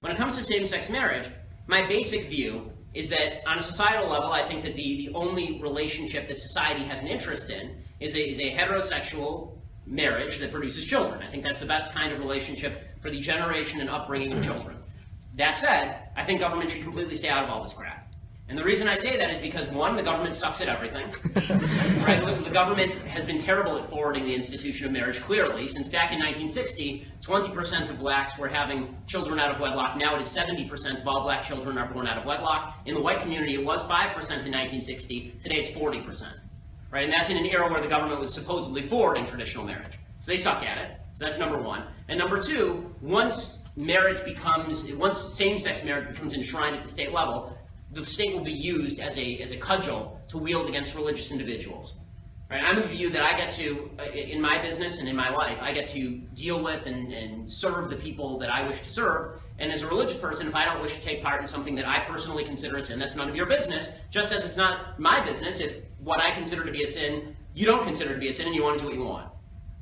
When it comes to same-sex marriage, my basic view is that on a societal level, I think that the only relationship that society has an interest in is a heterosexual marriage that produces children. I think that's the best kind of relationship for the generation and upbringing of children. That said, I think government should completely stay out of all this crap. And the reason I say that is because, one, the government sucks at everything. Right? The government has been terrible at forwarding the institution of marriage, clearly. Since back in 1960, 20% of blacks were having children out of wedlock. Now it is 70% of all black children are born out of wedlock. In the white community, it was 5% in 1960. Today it's 40%. Right? And that's in an era where the government was supposedly forwarding traditional marriage. So they suck at it. So that's number one. And number two, once same-sex marriage becomes enshrined at the state level, the state will be used as a cudgel to wield against religious individuals. Right? I'm of the view that I get to, in my business and in my life, I get to deal with and serve the people that I wish to serve. And as a religious person, if I don't wish to take part in something that I personally consider a sin, that's none of your business, just as it's not my business if what I consider to be a sin, you don't consider to be a sin, and you want to do what you want.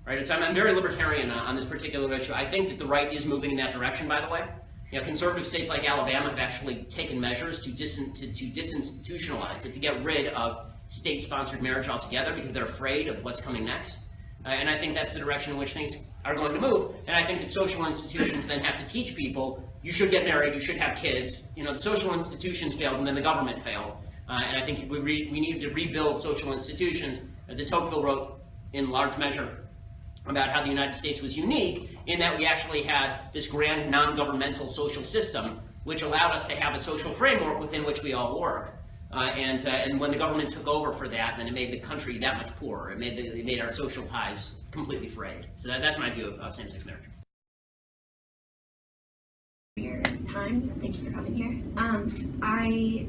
Right? I'm very libertarian on this particular issue. I think that the right is moving in that direction, by the way. You know, conservative states like Alabama have actually taken measures to disinstitutionalize, to get rid of state-sponsored marriage altogether because they're afraid of what's coming next. And I think that's the direction in which things are going to move. And I think that social institutions then have to teach people, you should get married, you should have kids. You know, the social institutions failed and then the government failed. And I think we need to rebuild social institutions. De Tocqueville wrote in large measure about how the United States was unique in that we actually had this grand non-governmental social system which allowed us to have a social framework within which we all work. And when the government took over for that, then it made the country that much poorer. It made our social ties completely frayed. So that's my view of same-sex marriage. Your time. Thank you for coming here. I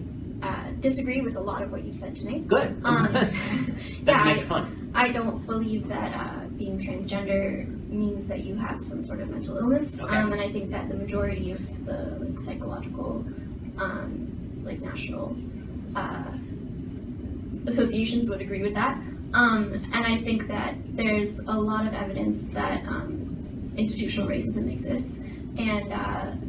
disagree with a lot of what you said tonight. Good. That makes it fun. I don't believe that being transgender means that you have some sort of mental illness. Okay. And I think that the majority of the psychological, national associations would agree with that. And I think that there's a lot of evidence that institutional racism exists and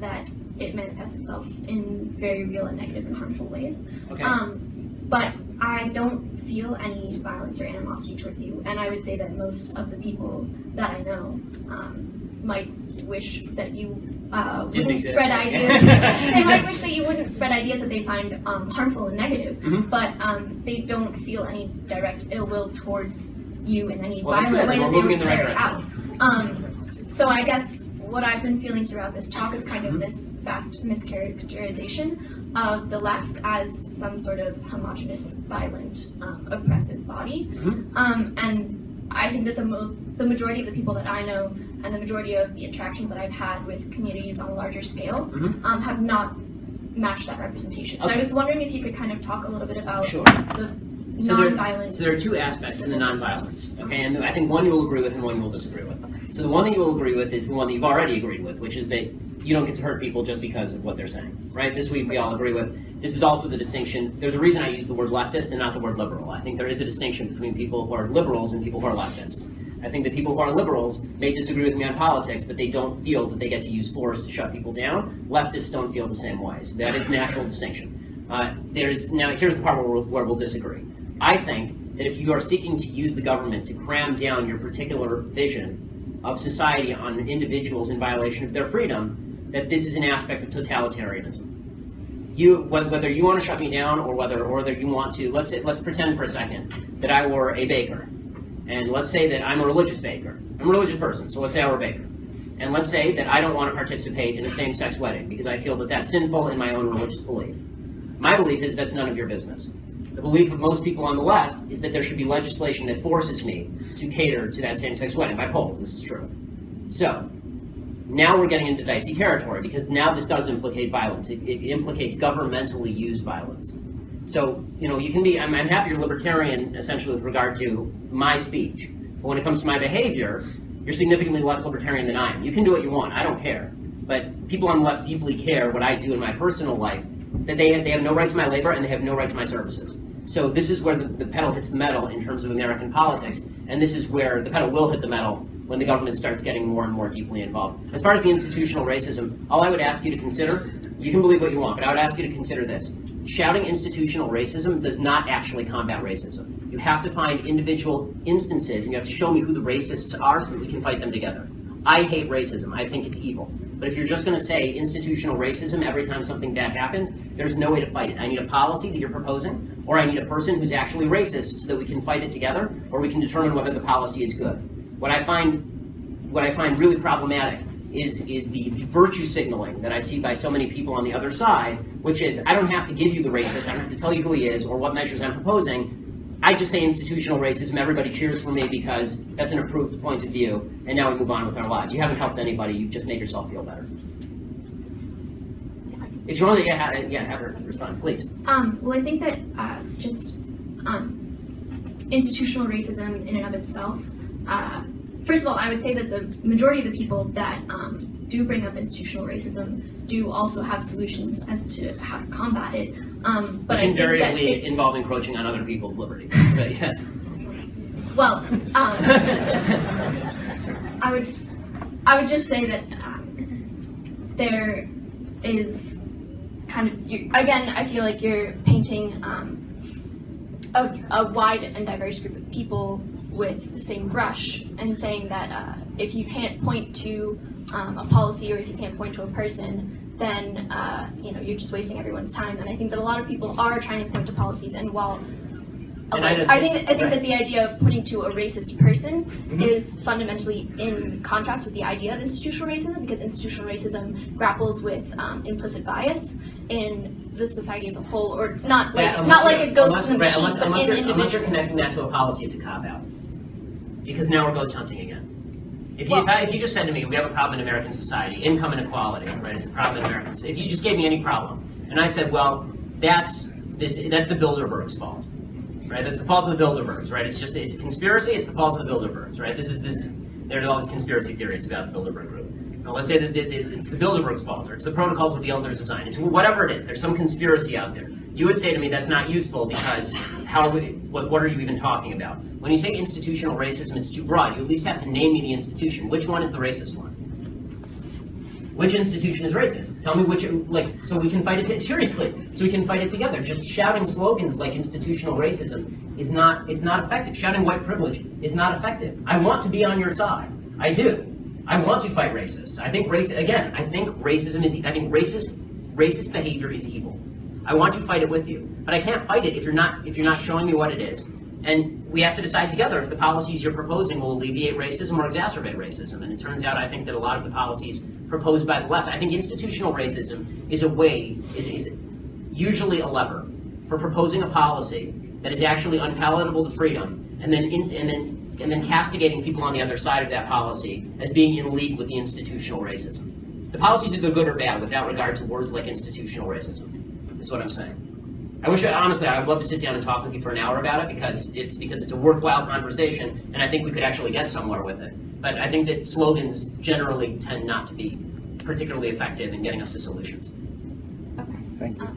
that it manifests itself in very real and negative and harmful ways. Okay. But I don't feel any violence or animosity towards you, and I would say that most of the people that I know might wish that you wouldn't spread ideas. They might wish that you wouldn't spread ideas that they find harmful and negative, but they don't feel any direct ill will towards you in any violent way that they would carry out. So I guess what I've been feeling throughout this talk is kind of this vast mischaracterization of the left as some sort of homogenous, violent, oppressive body. And I think that the majority of the people that I know and the majority of the interactions that I've had with communities on a larger scale have not matched that representation. So I was wondering if you could kind of talk a little bit about the nonviolent. So there are two aspects to the nonviolence, okay? And I think one you will agree with and one you will disagree with. So the one that you will agree with is the one that you've already agreed with, which is that you don't get to hurt people just because of what they're saying, right? This we all agree with. This is also the distinction. There's a reason I use the word leftist and not the word liberal. I think there is a distinction between people who are liberals and people who are leftists. I think that people who are liberals may disagree with me on politics, but they don't feel that they get to use force to shut people down. Leftists don't feel the same way. So that is an actual distinction. Now, here's the part where we'll disagree. I think that if you are seeking to use the government to cram down your particular vision of society on individuals in violation of their freedom, that this is an aspect of totalitarianism. Whether you want to shut me down or whether you want to, let's pretend for a second that I were a baker. And let's say that I'm a religious baker. I'm a religious person, so let's say I were a baker. And let's say that I don't want to participate in a same-sex wedding because I feel that that's sinful in my own religious belief. My belief is that's none of your business. The belief of most people on the left is that there should be legislation that forces me to cater to that same-sex wedding. By polls, this is true. So, now we're getting into dicey territory because now this does implicate violence. It implicates governmentally used violence. So, you can be, I'm happy you're libertarian essentially with regard to my speech. But when it comes to my behavior, you're significantly less libertarian than I am. You can do what you want, I don't care. But people on the left deeply care what I do in my personal life, that they have no right to my labor and they have no right to my services. So this is where the pedal hits the metal in terms of American politics, and this is where the pedal will hit the metal when the government starts getting more and more deeply involved. As far as the institutional racism, all I would ask you to consider, you can believe what you want, but I would ask you to consider this. Shouting institutional racism does not actually combat racism. You have to find individual instances, and you have to show me who the racists are so that we can fight them together. I hate racism. I think it's evil. But if you're just going to say institutional racism every time something bad happens, there's no way to fight it. I need a policy that you're proposing, or I need a person who's actually racist so that we can fight it together, or we can determine whether the policy is good. What I find really problematic is the virtue signaling that I see by so many people on the other side, which is, I don't have to give you the racist, I don't have to tell you who he is or what measures I'm proposing. I just say institutional racism, everybody cheers for me because that's an approved point of view, and now we move on with our lives. You haven't helped anybody, you've just made yourself feel better. If you want to have her respond, please. Well, I think that institutional racism in and of itself, first of all, I would say that the majority of the people that do bring up institutional racism do also have solutions as to how to combat it. But it invariably involve encroaching on other people's liberty. But yes. Well, I would just say that there is kind of, again, I feel like you're painting a wide and diverse group of people with the same brush and saying that if you can't point to a policy or if you can't point to a person, then you're just wasting everyone's time. And I think that a lot of people are trying to point to policies, and while I think that the idea of pointing to a racist person is fundamentally in contrast with the idea of institutional racism, because institutional racism grapples with implicit bias in the society as a whole, or not like a ghost in the machine, but in individuals. Unless you're connecting that to a policy, it's a cop-out. Because now we're ghost hunting again. If you just said to me, we have a problem in American society, income inequality, right? It's a problem in Americans. If you just gave me any problem, and I said, well, that's the Bilderbergs' fault, right? That's the fault of the Bilderbergs, right? It's a conspiracy. It's the fault of the Bilderbergs, right? There are all these conspiracy theories about the Bilderberg group. So let's say that it's the Bilderbergs' fault, or it's the protocols of the elders of Zion. It's whatever it is. There's some conspiracy out there. You would say to me, that's not useful because what are you even talking about? When you say institutional racism, it's too broad. You at least have to name me the institution. Which one is the racist one? Which institution is racist? Tell me which, so we can fight it, seriously, so we can fight it together. Just shouting slogans like institutional racism it's not effective. Shouting white privilege is not effective. I want to be on your side. I do. I want to fight racists. I think racist behavior is evil. I want to fight it with you, but I can't fight it if you're not showing me what it is. And we have to decide together if the policies you're proposing will alleviate racism or exacerbate racism. And it turns out, I think that a lot of the policies proposed by the left, I think institutional racism is usually a lever for proposing a policy that is actually unpalatable to freedom, and then castigating people on the other side of that policy as being in league with the institutional racism. The policies are good or bad without regard to words like institutional racism. Is what I'm saying. Honestly, I would love to sit down and talk with you for an hour about it because it's a worthwhile conversation, and I think we could actually get somewhere with it. But I think that slogans generally tend not to be particularly effective in getting us to solutions. Thank you.